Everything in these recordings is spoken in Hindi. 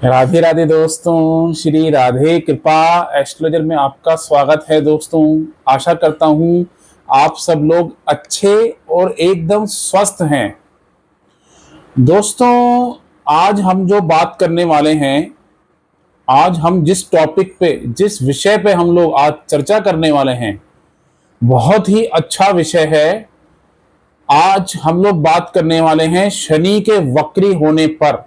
राधे राधे दोस्तों, श्री राधे कृपा एस्ट्रोलॉजर में आपका स्वागत है दोस्तों। आशा करता हूँ आप सब लोग अच्छे और एकदम स्वस्थ हैं। दोस्तों, आज हम जो बात करने वाले हैं, आज हम जिस टॉपिक पे, जिस विषय पे हम लोग आज चर्चा करने वाले हैं, बहुत ही अच्छा विषय है। आज हम लोग बात करने वाले हैं शनि के वक्री होने पर।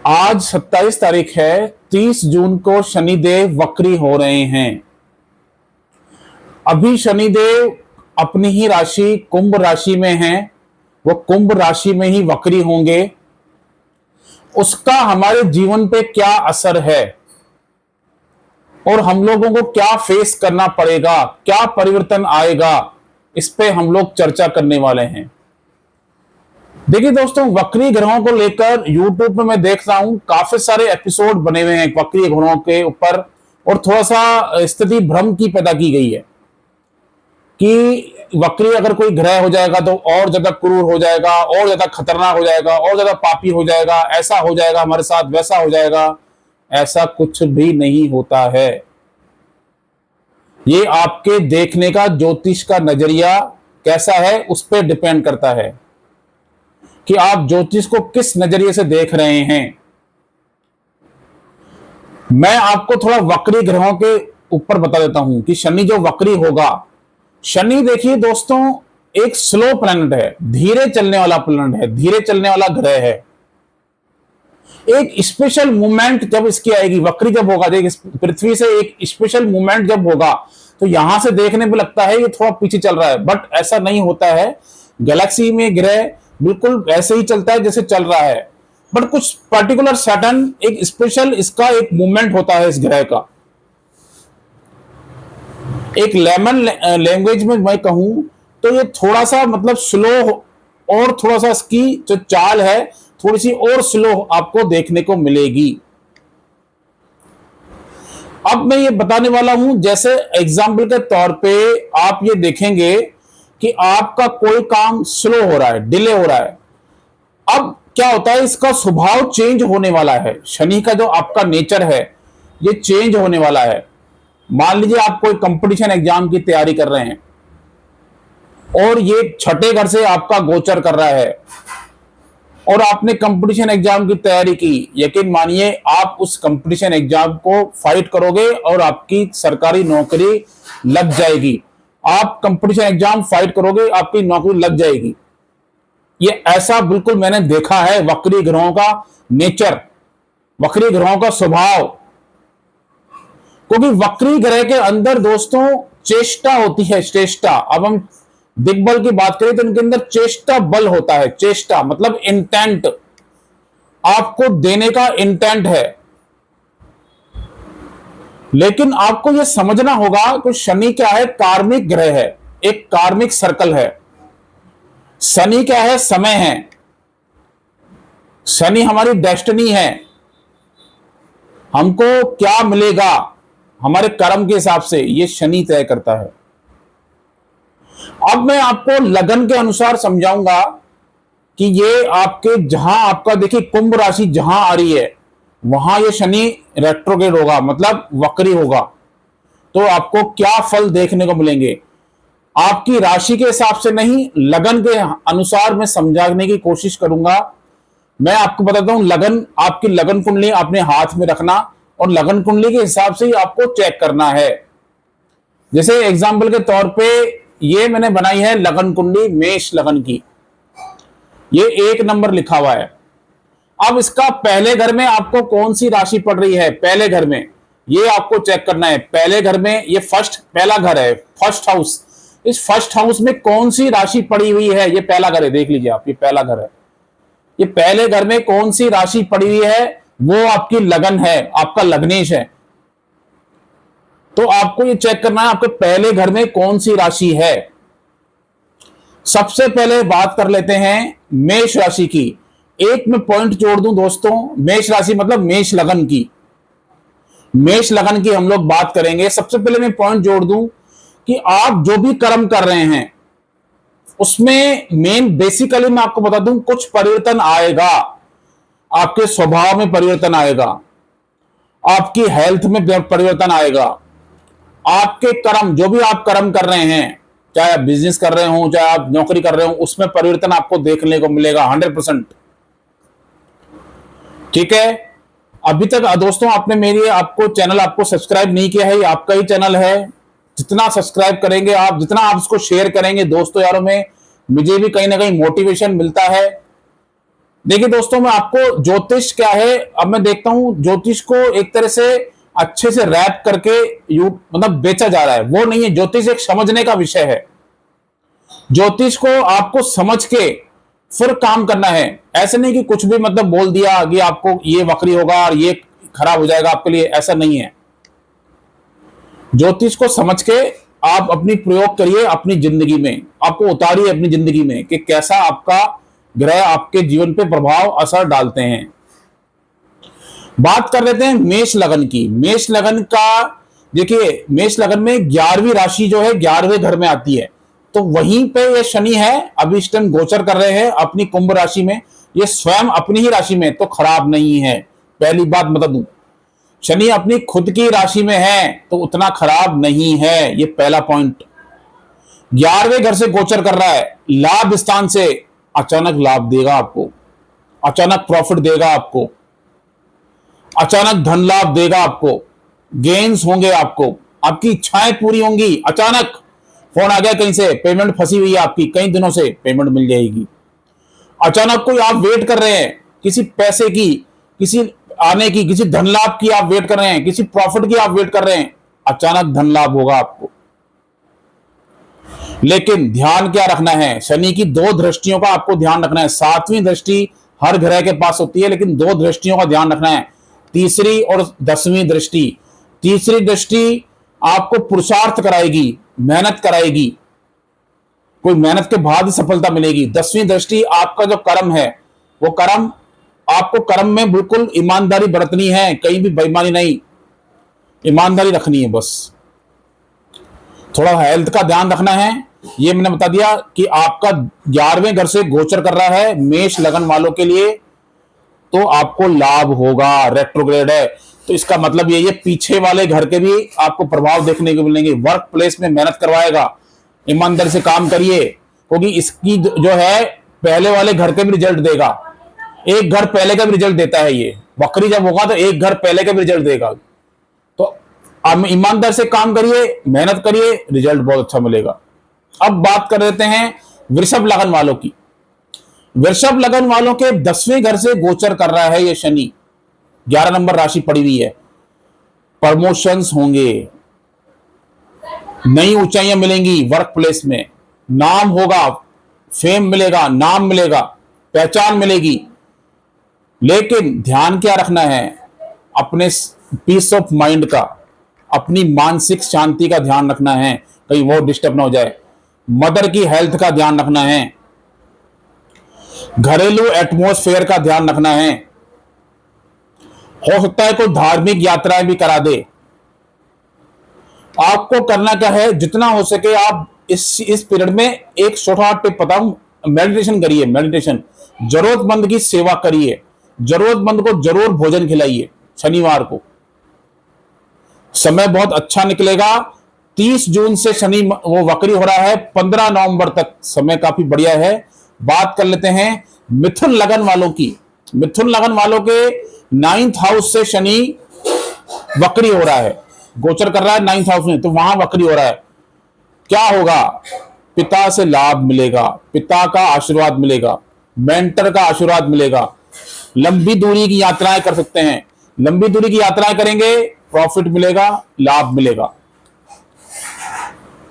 आज 27 तारीख है, 30 जून को शनिदेव वक्री हो रहे हैं। अभी शनिदेव अपनी ही राशि कुंभ राशि में हैं, वो कुंभ राशि में ही वक्री होंगे। उसका हमारे जीवन पे क्या असर है और हम लोगों को क्या फेस करना पड़ेगा, क्या परिवर्तन आएगा, इस पे हम लोग चर्चा करने वाले हैं। देखिए दोस्तों, वक्री ग्रहों को लेकर YouTube पे मैं देख रहा हूं, काफी सारे एपिसोड बने हुए हैं वक्री ग्रहों के ऊपर, और थोड़ा सा स्थिति भ्रम की पैदा की गई है कि वक्री अगर कोई ग्रह हो जाएगा तो और ज्यादा क्रूर हो जाएगा, और ज्यादा खतरनाक हो जाएगा, और ज्यादा पापी हो जाएगा, ऐसा हो जाएगा हमारे साथ, वैसा हो जाएगा। ऐसा कुछ भी नहीं होता है। ये आपके देखने का ज्योतिष का नजरिया कैसा है उस पर डिपेंड करता है कि आप ज्योतिष को किस नजरिए से देख रहे हैं। मैं आपको थोड़ा वक्री ग्रहों के ऊपर बता देता हूं कि शनि जो वक्री होगा, शनि देखिए दोस्तों एक स्लो प्लैनेट है, धीरे चलने वाला प्लैनेट है, धीरे चलने वाला ग्रह है। एक स्पेशल मूवमेंट जब इसकी आएगी, वक्री जब होगा, पृथ्वी से एक स्पेशल मूवमेंट जब होगा तो यहां से देखने पे लगता है ये थोड़ा पीछे चल रहा है, बट ऐसा नहीं होता है। गैलेक्सी में ग्रह बिल्कुल ऐसे ही चलता है जैसे चल रहा है, बट कुछ पर्टिकुलर सडन एक स्पेशल इसका एक मूवमेंट होता है इस ग्रह का। एक लेमन लैंग्वेज में मैं कहूं तो ये थोड़ा सा मतलब स्लो, और थोड़ा सा इसकी जो चाल है थोड़ी सी और स्लो आपको देखने को मिलेगी। अब मैं ये बताने वाला हूं, जैसे एग्जाम्पल के तौर पे आप ये देखेंगे कि आपका कोई काम स्लो हो रहा है, डिले हो रहा है। अब क्या होता है, इसका स्वभाव चेंज होने वाला है। शनि का जो आपका नेचर है ये चेंज होने वाला है। मान लीजिए आप कोई कंपटीशन एग्जाम की तैयारी कर रहे हैं और ये छठे घर से आपका गोचर कर रहा है और आपने कंपटीशन एग्जाम की तैयारी की, यकीन मानिए आप उस कंपटीशन एग्जाम को फाइट करोगे और आपकी सरकारी नौकरी लग जाएगी। आप कंपटीशन एग्जाम फाइट करोगे, आपकी नौकरी लग जाएगी। ये ऐसा बिल्कुल मैंने देखा है वक्री ग्रहों का नेचर, वक्री ग्रहों का स्वभाव। क्योंकि वक्री ग्रह के अंदर दोस्तों चेष्टा होती है, चेष्टा। अब हम दिग्बल की बात करें तो इनके अंदर चेष्टा बल होता है। चेष्टा मतलब इंटेंट, आपको देने का इंटेंट है। लेकिन आपको यह समझना होगा कि शनि क्या है, कार्मिक ग्रह है, एक कार्मिक सर्कल है। शनि क्या है, समय है। शनि हमारी डेस्टिनी है, हमको क्या मिलेगा हमारे कर्म के हिसाब से ये शनि तय करता है। अब मैं आपको लगन के अनुसार समझाऊंगा कि ये आपके जहां आपका देखिए कुंभ राशि जहां आ रही है वहां ये शनि रेट्रोग्रेड होगा, मतलब वक्री होगा। तो आपको क्या फल देखने को मिलेंगे, आपकी राशि के हिसाब से नहीं, लगन के अनुसार मैं समझाने की कोशिश करूंगा। मैं आपको बताता हूं, लगन, आपकी लगन कुंडली अपने हाथ में रखना और लगन कुंडली के हिसाब से ही आपको चेक करना है। जैसे एग्जाम्पल के तौर पे ये मैंने बनाई है लगन कुंडली मेष लगन की, ये 1 नंबर लिखा हुआ है। अब इसका पहले घर में आपको कौन सी राशि पड़ रही है, पहले घर में ये आपको चेक करना है। पहले घर में ये पहला घर है, फर्स्ट हाउस। इस फर्स्ट हाउस में कौन सी राशि पड़ी हुई है, ये पहला घर है, देख लीजिए आप, ये पहला घर है। ये पहले घर में कौन सी राशि पड़ी हुई है, वो आपकी लगन है, आपका लग्नेश है। तो आपको ये चेक करना है आपके पहले घर में कौन सी राशि है। सबसे पहले बात कर लेते हैं मेष राशि की। एक मैं पॉइंट जोड़ दूं दोस्तों, मेष राशि मतलब मेष लगन की, मेष लगन की हम लोग बात करेंगे। सबसे पहले मैं पॉइंट जोड़ दूं कि आप जो भी कर्म कर रहे हैं उसमें मेन बेसिकली मैं आपको बता दूं कुछ परिवर्तन आएगा। आपके स्वभाव में परिवर्तन आएगा, आपकी हेल्थ में परिवर्तन आएगा, आपके कर्म, जो भी आप कर्म कर रहे हैं, चाहे आप बिजनेस कर रहे हो, चाहे आप नौकरी कर रहे हो, उसमें परिवर्तन आपको देखने को मिलेगा 100%। ठीक है। अभी तक दोस्तों आपने मेरी आपको चैनल आपको सब्सक्राइब नहीं किया है, ये आपका ही चैनल है। जितना सब्सक्राइब करेंगे आप, जितना आप इसको शेयर करेंगे दोस्तों यारों में, मुझे भी कहीं ना कहीं मोटिवेशन मिलता है। देखिए दोस्तों, मैं आपको ज्योतिष क्या है, अब मैं देखता हूं ज्योतिष को एक तरह से अच्छे से रैप करके मतलब बेचा जा रहा है, वो नहीं है। ज्योतिष एक समझने का विषय है। ज्योतिष को आपको समझ के फिर काम करना है। ऐसे नहीं कि कुछ भी मतलब बोल दिया कि आपको ये वक्री होगा और ये खराब हो जाएगा आपके लिए, ऐसा नहीं है। ज्योतिष को समझ के आप अपनी प्रयोग करिए अपनी जिंदगी में, आपको उतारिए अपनी जिंदगी में कि कैसा आपका ग्रह आपके जीवन पे प्रभाव असर डालते हैं। बात कर लेते हैं मेष लगन की। मेष लगन का देखिए, मेष लगन में 11वीं राशि जो है 11वें घर में आती है, तो वहीं पे ये शनि है, अभी इस टाइम गोचर कर रहे हैं अपनी कुंभ राशि में। ये स्वयं अपनी ही राशि में, तो खराब नहीं है। पहली बात बता दूं, शनि अपनी खुद की राशि में है तो उतना खराब नहीं है, ये पहला पॉइंट। 11वें घर से गोचर कर रहा है, लाभ स्थान से अचानक लाभ देगा आपको, अचानक प्रॉफिट देगा आपको, अचानक धन लाभ देगा आपको, गेन्स होंगे आपको, आपकी इच्छाएं पूरी होंगी। अचानक फोन आ गया कहीं से, पेमेंट फंसी हुई है आपकी कई दिनों से, पेमेंट मिल जाएगी। अचानक कोई आप वेट कर रहे हैं किसी पैसे की, किसी आने की, किसी धन लाभ की आप वेट कर रहे हैं, किसी प्रॉफिट की आप वेट कर रहे हैं, अचानक धन लाभ होगा आपको। लेकिन ध्यान क्या रखना है, शनि की 2 दृष्टियों का आपको ध्यान रखना है। 7वीं दृष्टि हर ग्रह के पास होती है, लेकिन 2 दृष्टियों का ध्यान रखना है, तीसरी और 10वीं दृष्टि। तीसरी दृष्टि आपको पुरुषार्थ कराएगी, मेहनत कराएगी, कोई मेहनत के बाद ही सफलता मिलेगी। 10वीं दृष्टि आपका जो कर्म है, वो कर्म आपको कर्म में बिल्कुल ईमानदारी बरतनी है, कहीं भी बेईमानी नहीं, ईमानदारी रखनी है बस। थोड़ा हेल्थ का ध्यान रखना है। ये मैंने बता दिया कि आपका 11वें घर से गोचर कर रहा है मेष लगन वालों के लिए, तो आपको लाभ होगा। रेट्रोग्रेड है तो इसका मतलब ये पीछे वाले घर के भी आपको प्रभाव देखने को मिलेंगे। वर्क प्लेस में मेहनत करवाएगा, ईमानदारी से काम करिए, क्योंकि इसकी जो है पहले वाले घर के भी रिजल्ट देगा। एक घर पहले का भी रिजल्ट देता है। ये वक्री जब होगा तो एक घर पहले का भी रिजल्ट देगा। तो आप ईमानदार से काम करिए, मेहनत करिए, रिजल्ट बहुत अच्छा मिलेगा। अब बात कर लेते हैं वृषभ लगन वालों की। वृषभ लगन वालों के 10वें घर से गोचर कर रहा है ये शनि, 11 नंबर राशि पड़ी हुई है। प्रमोशंस होंगे, नई ऊंचाइयां मिलेंगी वर्क प्लेस में, नाम होगा, फेम मिलेगा, नाम मिलेगा, पहचान मिलेगी। लेकिन ध्यान क्या रखना है, अपने पीस ऑफ माइंड का, अपनी मानसिक शांति का ध्यान रखना है, कहीं वो डिस्टर्ब ना हो जाए। मदर की हेल्थ का ध्यान रखना है, घरेलू एटमॉस्फेयर का ध्यान रखना है। हो सकता है कोई धार्मिक यात्राएं भी करा दे। आपको करना क्या है, जितना हो सके आप इस पीरियड में एक छोटा टिप बताऊं, मेडिटेशन करिए। मेडिटेशन, जरूरतमंद की सेवा करिए, जरूरतमंद को जरूर भोजन खिलाइए। शनिवार को समय बहुत अच्छा निकलेगा। 30 जून से शनि वो वक्री हो रहा है, 15 नवंबर तक समय काफी बढ़िया है। बात कर लेते हैं मिथुन लगन वालों की। मिथुन लगन वालों के 9th हाउस से शनि वक्री हो रहा है, गोचर कर रहा है 9th हाउस में, तो वहां वक्री हो रहा है। क्या होगा, पिता से लाभ मिलेगा, पिता का आशीर्वाद मिलेगा, मेंटर का आशीर्वाद मिलेगा। लंबी दूरी की यात्राएं कर सकते हैं, लंबी दूरी की यात्राएं करेंगे, प्रॉफिट मिलेगा, लाभ मिलेगा।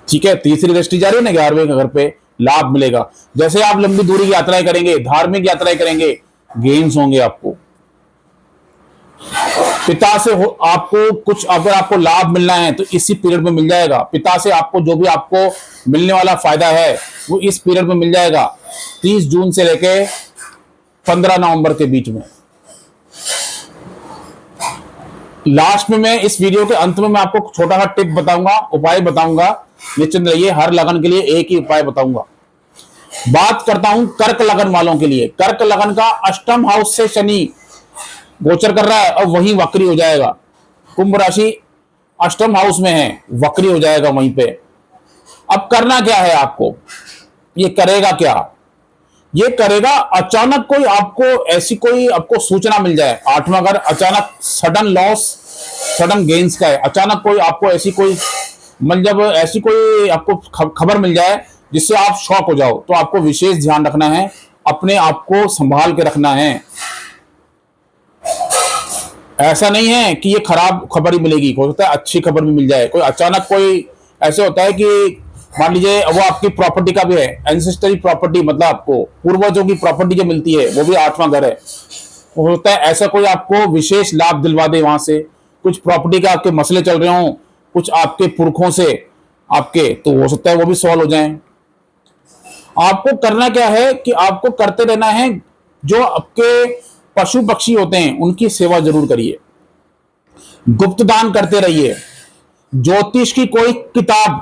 ठीक है, तीसरी दृष्टि जा रही है ना 11वें घर पे, लाभ मिलेगा। जैसे आप लंबी दूरी की यात्राएं करेंगे, धार्मिक यात्राएं करेंगे, गेन्स होंगे आपको। पिता से आपको कुछ अगर आपको लाभ मिलना है तो इसी पीरियड में मिल जाएगा। पिता से आपको जो भी आपको मिलने वाला फायदा है वो इस पीरियड में मिल जाएगा, 30 जून से लेके 15 नवंबर के बीच में। लास्ट में मैं इस वीडियो के अंत में मैं आपको छोटा सा टिप बताऊंगा, उपाय बताऊंगा। निश्चिंत रहिए, हर लगन के लिए एक ही उपाय बताऊंगा। बात करता हूं कर्क लगन वालों के लिए। कर्क लगन का 8म हाउस से शनि गोचर कर रहा है और वहीं वक्री हो जाएगा। कुंभ राशि अष्टम हाउस में है, वक्री हो जाएगा वहीं पे। अब करना क्या है आपको, ये करेगा क्या, ये करेगा अचानक कोई आपको ऐसी कोई आपको सूचना मिल जाए। आठवां घर अचानक सडन लॉस सडन गेन्स का है। अचानक कोई आपको ऐसी कोई मतलब ऐसी कोई आपको खबर मिल जाए जिससे आप शॉक हो जाओ, तो आपको विशेष ध्यान रखना है, अपने आप को संभाल के रखना है। ऐसा नहीं है कि ये खराब खबर ही मिलेगी, हो सकता है अच्छी खबर भी मिल जाए। कोई अचानक कोई ऐसे होता है कि मान लीजिए वो आपकी प्रॉपर्टी का भी है, एंसेस्टरी प्रॉपर्टी, मतलब आपको पूर्वजों की प्रॉपर्टी जो मिलती है वो भी आठवां घर है। हो सकता है ऐसा कोई आपको विशेष लाभ दिलवा दे, वहां से कुछ प्रॉपर्टी का आपके मसले चल रहे हों, कुछ आपके पुरखों से आपके, तो हो सकता है वो भी सॉल्व हो जाए। आपको करना क्या है कि आपको करते रहना है, जो आपके पशु पक्षी होते हैं उनकी सेवा जरूर करिए, गुप्त दान करते रहिए, ज्योतिष की कोई किताब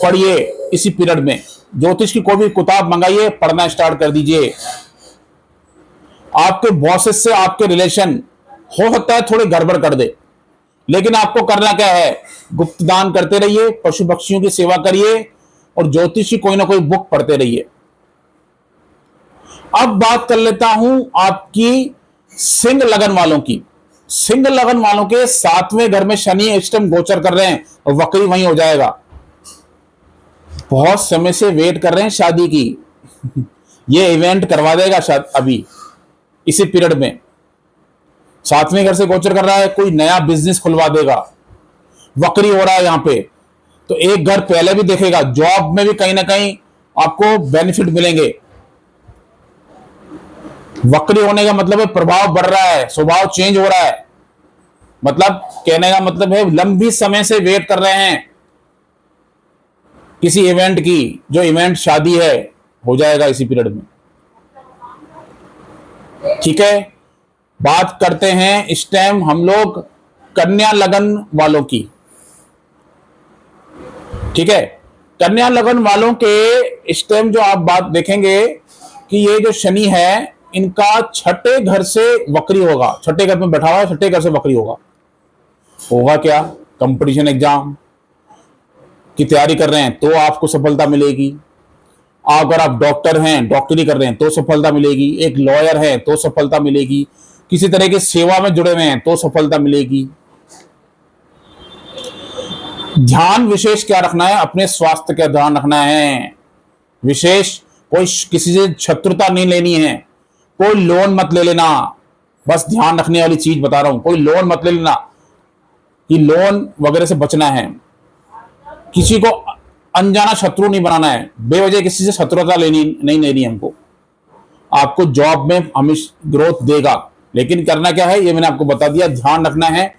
पढ़िए इसी पीरियड में, ज्योतिष की कोई भी किताब मंगाइए, पढ़ना स्टार्ट कर दीजिए। आपके बॉसेस से आपके रिलेशन हो सकता है थोड़े गड़बड़ कर दे, लेकिन आपको करना क्या है, गुप्त दान करते रहिए, पशु पक्षियों की सेवा करिए और ज्योतिष की कोई ना कोई बुक पढ़ते रहिए। अब बात कर लेता हूं आपकी सिंह लगन वालों की। सिंह लगन वालों के सातवें घर में शनि इस टाइम गोचर कर रहे हैं और वक्री वहीं हो जाएगा। बहुत समय से वेट कर रहे हैं शादी की ये इवेंट करवा देगा शायद अभी इसी पीरियड में। सातवें घर से गोचर कर रहा है, कोई नया बिजनेस खुलवा देगा, वक्री हो रहा है यहां पे, तो एक घर पहले भी देखेगा। जॉब में भी कहीं ना कहीं आपको बेनिफिट मिलेंगे। वक्री होने का मतलब है प्रभाव बढ़ रहा है, स्वभाव चेंज हो रहा है, मतलब कहने का मतलब है लंबी समय से वेट कर रहे हैं किसी इवेंट की, जो इवेंट शादी है हो जाएगा इसी पीरियड में। ठीक है, बात करते हैं इस टाइम हम लोग कन्या लगन वालों की। ठीक है, कन्या लगन वालों के इस टाइम जो आप बात देखेंगे कि ये जो शनि है इनका छठे घर से वक्री होगा। छठे घर में बैठा हुआ है, छठे घर से वक्री होगा। होगा क्या, कंपटीशन एग्जाम की तैयारी कर रहे हैं तो आपको सफलता मिलेगी। अगर आप डॉक्टर हैं, डॉक्टरी कर रहे हैं तो सफलता मिलेगी। एक लॉयर है तो सफलता मिलेगी। किसी तरह की सेवा में जुड़े हुए हैं तो सफलता मिलेगी। ध्यान विशेष क्या रखना है, अपने स्वास्थ्य का ध्यान रखना है विशेष। कोई किसी से शत्रुता नहीं लेनी है, कोई लोन मत ले लेना। बस ध्यान रखने वाली चीज बता रहा हूं, कोई लोन मत ले लेना, कि लोन वगैरह से बचना है। किसी को अनजाना शत्रु नहीं बनाना है, बेवजह किसी से शत्रुता लेनी नहीं लेनी हमको। आपको जॉब में हमेशा ग्रोथ देगा, लेकिन करना क्या है ये मैंने आपको बता दिया। ध्यान रखना है,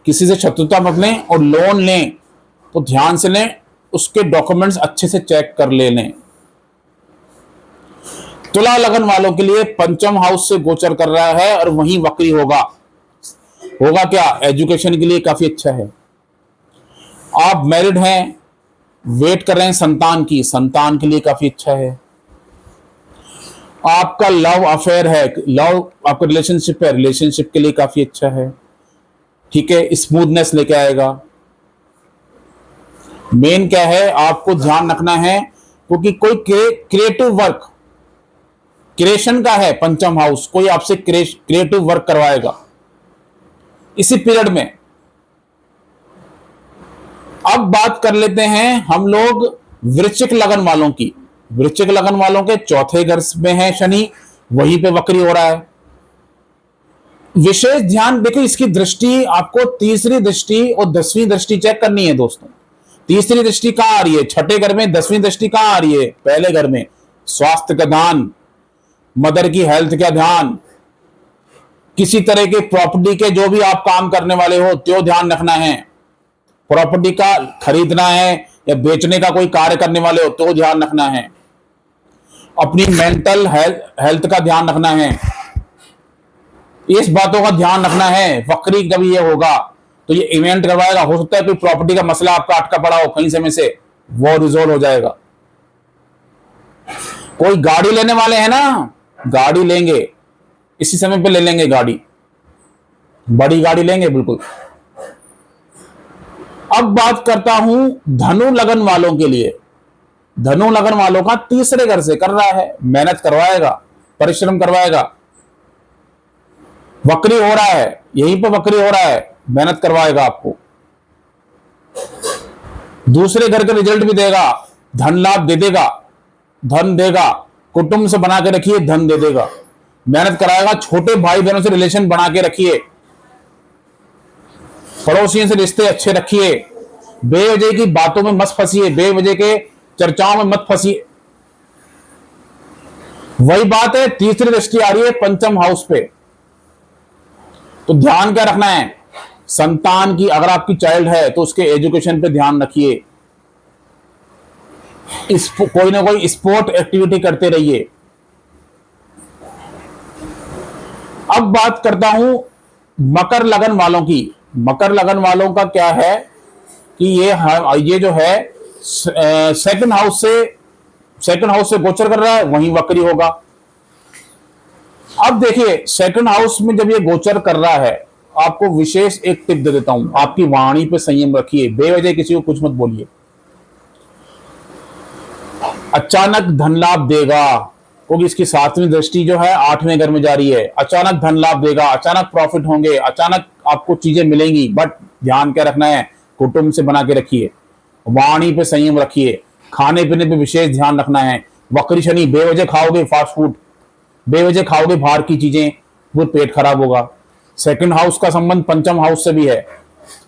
किसी से शत्रुता मत लें, और लोन लें तो ध्यान से लें, उसके डॉक्यूमेंट्स अच्छे से चेक कर लें। तुला लगन वालों के लिए पंचम हाउस से गोचर कर रहा है और वहीं वक्री होगा। होगा क्या, एजुकेशन के लिए काफी अच्छा है। आप मैरिड हैं, वेट कर रहे हैं संतान की, संतान के लिए काफी अच्छा है। आपका लव अफेयर है, लव आपका रिलेशनशिप है, रिलेशनशिप के लिए काफी अच्छा है। ठीक है, स्मूथनेस लेके आएगा। मेन क्या है, आपको ध्यान रखना है, क्योंकि कोई क्रिएटिव वर्क, क्रिएशन का है पंचम हाउस, कोई आपसे क्रिएटिव वर्क करवाएगा इसी पीरियड में। अब बात कर लेते हैं हम लोग वृश्चिक लगन वालों की। वृश्चिक लगन वालों के चौथे घर में है शनि, वहीं पे वक्री हो रहा है। विशेष ध्यान देखिए, इसकी दृष्टि आपको तीसरी दृष्टि और 10वीं दृष्टि चेक करनी है दोस्तों। तीसरी दृष्टि कहां आ रही है, छठे घर में। 10वीं दृष्टि कहां आ रही है, पहले घर में। स्वास्थ्य का ध्यान, मदर की हेल्थ का ध्यान, किसी तरह के प्रॉपर्टी के जो भी आप काम करने वाले हो तो ध्यान रखना है। प्रॉपर्टी का खरीदना है या बेचने का कोई कार्य करने वाले हो तो ध्यान रखना है। अपनी मेंटल हेल्थ का ध्यान रखना है। इस बातों का ध्यान रखना है। वक्री कभी ये होगा तो ये इवेंट करवाएगा। हो सकता है कोई प्रॉपर्टी का मसला आपका अटका पड़ा हो कहीं समय से, वो रिजोल्व हो जाएगा। कोई गाड़ी लेने वाले हैं ना, गाड़ी लेंगे, इसी समय पे ले लेंगे गाड़ी। बड़ी गाड़ी लेंगे बिल्कुल। अब बात करता हूं धनु लगन वालों के लिए। धनु लगन वालों का तीसरे घर से कर रहा है, मेहनत करवाएगा, परिश्रम करवाएगा, वक्री हो रहा है, यहीं पर वक्री हो रहा है, मेहनत करवाएगा आपको, दूसरे घर का रिजल्ट भी देगा, धन लाभ दे देगा, धन देगा, कुटुंब से बना के रखिए, धन दे देगा, मेहनत कराएगा, छोटे भाई बहनों से रिलेशन बना के रखिए, पड़ोसियों से रिश्ते अच्छे रखिए, बेवजह की बातों में मत फंसिए, बेवजह के चर्चाओं में मत फंसिए। वही बात है, तीसरी दृष्टि आ रही है पंचम हाउस पे, तो ध्यान क्या रखना है, संतान की, अगर आपकी चाइल्ड है तो उसके एजुकेशन पे ध्यान रखिए, कोई ना कोई स्पोर्ट एक्टिविटी करते रहिए। अब बात करता हूं मकर लगन वालों की। मकर लगन वालों का क्या है कि ये जो है सेकंड हाउस से गोचर कर रहा है, वहीं वक्री होगा। अब देखिए सेकंड हाउस में जब ये गोचर कर रहा है, आपको विशेष एक टिप दे देता हूं, आपकी वाणी पे संयम रखिए, बेवजह किसी को कुछ मत बोलिए। अचानक धन लाभ देगा, क्योंकि इसकी सातवीं दृष्टि जो है आठवें घर में जा रही है, अचानक धन लाभ देगा, अचानक प्रॉफिट होंगे, अचानक आपको चीजें मिलेंगी, बट ध्यान क्या रखना है, कुटुंब से बना के रखिए, वाणी पे संयम रखिए, खाने पीने पे विशेष ध्यान रखना है। वक्री शनि, बेवजह खाओगे फास्ट फूड, बेवजह खाओगे बाहर की चीजें, वो पेट खराब होगा। सेकंड हाउस का संबंध पंचम हाउस से भी है,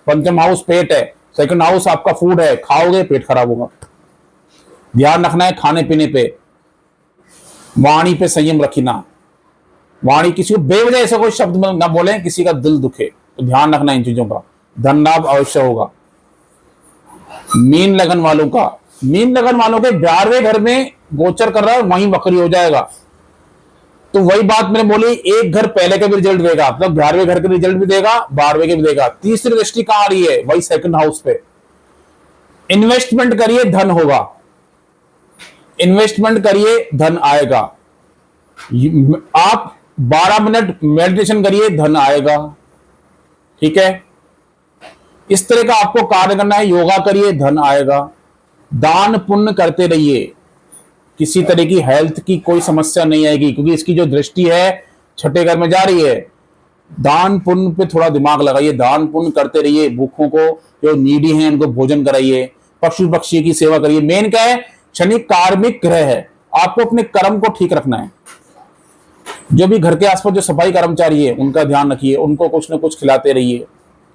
पंचम हाउस पेट है, सेकंड हाउस आपका फूड है, खाओगे पेट खराब होगा। ध्यान रखना है खाने पीने पे, वाणी पे संयम रखना, वाणी किसी को बेवजह ऐसा कोई शब्द ना बोले किसी का दिल दुखे, तो ध्यान रखना इन चीजों का। धन लाभ अवश्य होगा। मीन लगन वालों का, मीन लगन वालों के 12वें घर में गोचर कर रहा है, वहीं वक्री हो जाएगा। तो वही बात मैंने बोली, एक घर पहले का भी रिजल्ट देगा, मतलब 11वें घर के रिजल्ट भी देगा, 12वें के भी देगा। तीसरी दृष्टि कहां आ रही है, वही सेकंड हाउस पे। इन्वेस्टमेंट करिए, धन होगा, इन्वेस्टमेंट करिए, धन आएगा। आप 12 मिनट मेडिटेशन करिए, धन आएगा। ठीक है, इस तरह का आपको कार्य करना है, योगा करिए, धन आएगा। दान पुण्य करते रहिए, किसी तरह की हेल्थ की कोई समस्या नहीं आएगी, क्योंकि इसकी जो दृष्टि है छठे घर में जा रही है। दान पुण्य पे थोड़ा दिमाग लगाइए, दान पुण्य करते रहिए, भूखों को, जो नीडी हैं उनको भोजन कराइए, पशु पक्षी की सेवा करिए। मेन क्या है, शनि कार्मिक ग्रह है, आपको अपने कर्म को ठीक रखना है। जो भी घर के आसपास जो सफाई कर्मचारी है उनका ध्यान रखिए, उनको कुछ ना कुछ खिलाते रहिए,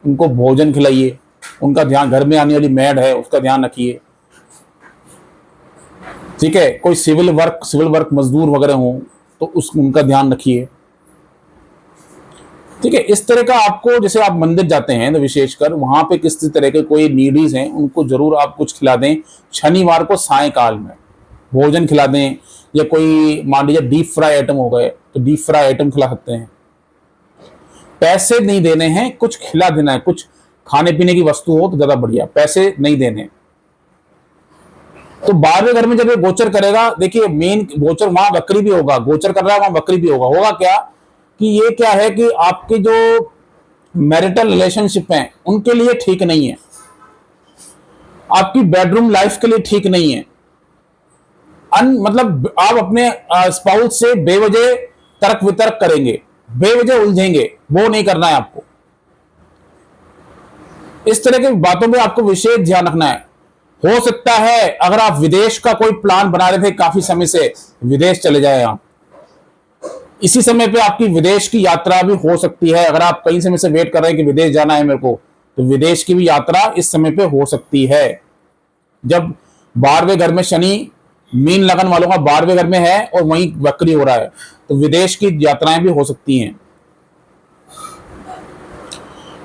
उनको भोजन खिलाइए, उनका ध्यान, घर में आने वाली मैड है उसका ध्यान रखिए। ठीक है, कोई सिविल वर्क मजदूर वगैरह हो तो उनका ध्यान रखिए। ठीक है, इस तरह का आपको, जैसे आप मंदिर जाते हैं तो विशेषकर वहां पे किस तरह के कोई नीडीज हैं उनको जरूर आप कुछ खिला दें। शनिवार को सायकाल में भोजन खिला दें, या कोई मान लीजिए डीप फ्राई आइटम हो गए तो डीप फ्राई आइटम खिला सकते हैं। पैसे नहीं देने हैं, कुछ खिला देना है, कुछ खाने पीने की वस्तु हो तो ज्यादा बढ़िया, पैसे नहीं देने। तो 12वें घर में जब ये गोचर करेगा, देखिए मेन गोचर वहां वक्री भी होगा, गोचर कर रहा है वहां वक्री भी होगा। होगा क्या कि ये क्या है कि आपके जो मैरिटल रिलेशनशिप हैं उनके लिए ठीक नहीं है, आपकी बेडरूम लाइफ के लिए ठीक नहीं है। मतलब आप अपने स्पाउस से बेवजह तर्क वितर्क करेंगे, बेवजह उलझेंगे, वो नहीं करना है आपको। इस तरह की बातों में आपको विशेष ध्यान रखना है। हो सकता है अगर आप विदेश का कोई प्लान बना रहे थे काफी समय से, विदेश चले जाए आप, इसी समय पे आपकी विदेश की यात्रा भी हो सकती है। अगर आप कई समय से वेट कर रहे हैं कि विदेश जाना है मेरे को, तो विदेश की भी यात्रा इस समय पे हो सकती है। जब 12वें घर में शनि मीन लगन वालों का 12वें घर में है और वहीं वक्री हो रहा है, तो विदेश की यात्राएं भी हो सकती हैं।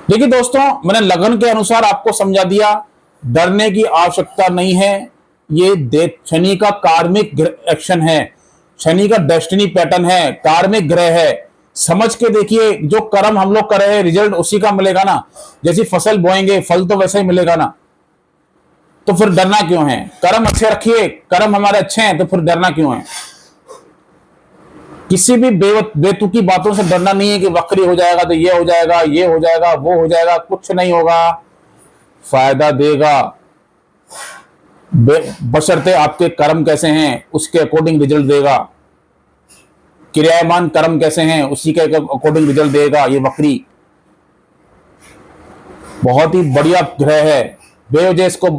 देखिए दोस्तों, मैंने लगन के अनुसार आपको समझा दिया, डरने की आवश्यकता नहीं है। ये शनि का कार्मिक एक्शन है, शनि का डेस्टिनी पैटर्न है, कार्मिक ग्रह है। समझ के देखिए, जो कर्म हम लोग कर रहे हैं रिजल्ट उसी का मिलेगा ना, जैसी फसल बोएंगे फल तो वैसा ही मिलेगा ना, तो फिर डरना क्यों है। कर्म अच्छे रखिए, कर्म हमारे अच्छे हैं तो फिर डरना क्यों है। किसी भी बेतुकी बातों से डरना नहीं है कि वक्री हो जाएगा तो ये हो जाएगा, ये हो जाएगा, वो हो जाएगा। कुछ नहीं होगा, फायदा देगा। बशर्ते आपके कर्म कैसे हैं उसके अकॉर्डिंग रिजल्ट देगा। क्रियामान कर्म कैसे हैं उसी के अकॉर्डिंग रिजल्ट देगा। ये वक्री बहुत ही बढ़िया ग्रह है, बेवजह इसको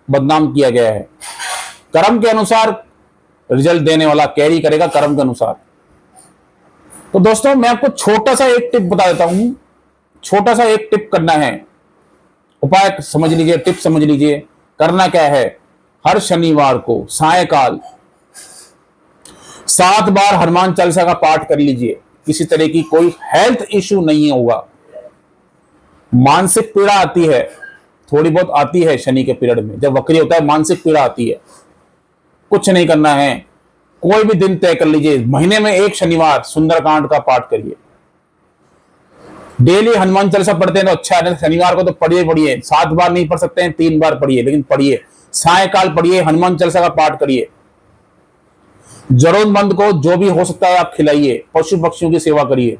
बदनाम किया गया है। कर्म के अनुसार रिजल्ट देने वाला, कैरी करेगा कर्म के अनुसार। तो दोस्तों मैं आपको छोटा सा एक टिप बता देता हूं, छोटा सा एक टिप करना है, उपाय समझ लीजिए, टिप समझ लीजिए। करना क्या है, हर शनिवार को सायकाल 7 बार हनुमान चालीसा का पाठ कर लीजिए। किसी तरह की कोई हेल्थ इश्यू नहीं होगा। मानसिक पीड़ा आती है, थोड़ी बहुत आती है शनि के पीरियड में, जब वक्री होता है मानसिक पीड़ा आती है। कुछ नहीं करना है, कोई भी दिन तय कर लीजिए, महीने में एक शनिवार सुंदरकांड का पाठ करिए। डेली हनुमान चालीसा पढ़ते हैं तो अच्छा है, शनिवार को तो पढ़िए पढ़िए। 7 बार नहीं पढ़ सकते हैं, 3 बार पढ़िए, लेकिन पढ़िए। सायकाल पढ़िए, हनुमान चालीसा का पाठ करिए। जरूरतमंद को जो भी हो सकता है आप खिलाइए, पशु पक्षियों की सेवा करिए।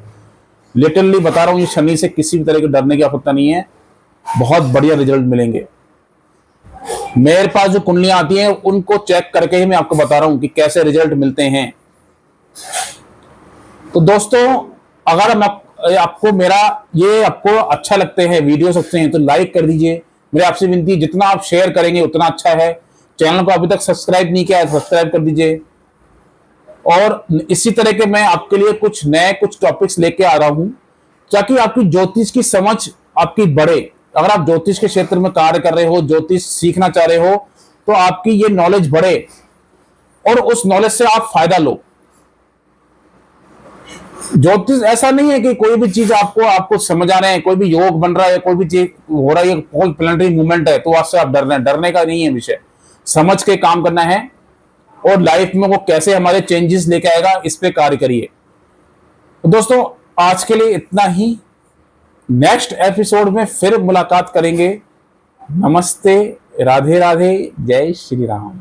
लिटरली बता रहा हूं, ये शनि से किसी भी तरह के डरने की आवश्यकता नहीं है, बहुत बढ़िया रिजल्ट मिलेंगे। मेरे पास जो कुंडलियां आती हैं उनको चेक करके ही मैं आपको बता रहा हूं कि कैसे रिजल्ट मिलते हैं। तो दोस्तों अगर आपको मेरा ये आपको अच्छा लगते हैं वीडियोस अच्छे हैं तो लाइक कर दीजिए। मेरे आपसे विनती है, जितना आप शेयर करेंगे उतना अच्छा है। चैनल को अभी तक सब्सक्राइब नहीं किया है, सब्सक्राइब कर दीजिए। और इसी तरह के मैं आपके लिए कुछ नए कुछ टॉपिक्स लेके आ रहा हूं, ताकि आपकी ज्योतिष की समझ आपकी बढ़े। अगर आप ज्योतिष के क्षेत्र में कार्य कर रहे हो, ज्योतिष सीखना चाह रहे हो, तो आपकी ये नॉलेज बढ़े और उस नॉलेज से आप फायदा लो। ज्योतिष ऐसा नहीं है कि कोई भी चीज आपको समझ आ रहे हैं, कोई भी योग बन रहा है, कोई भी चीज हो रहा है, कोई प्लैनेटरी मूवमेंट है तो आपसे आप डर रहे हैं। डरने का नहीं है विषय, समझ के काम करना है और लाइफ में वो कैसे हमारे चेंजेस लेके आएगा इस पे कार्य करिए। तो दोस्तों आज के लिए इतना ही, नेक्स्ट एपिसोड में फिर मुलाकात करेंगे। नमस्ते, राधे राधे, जय श्री राम।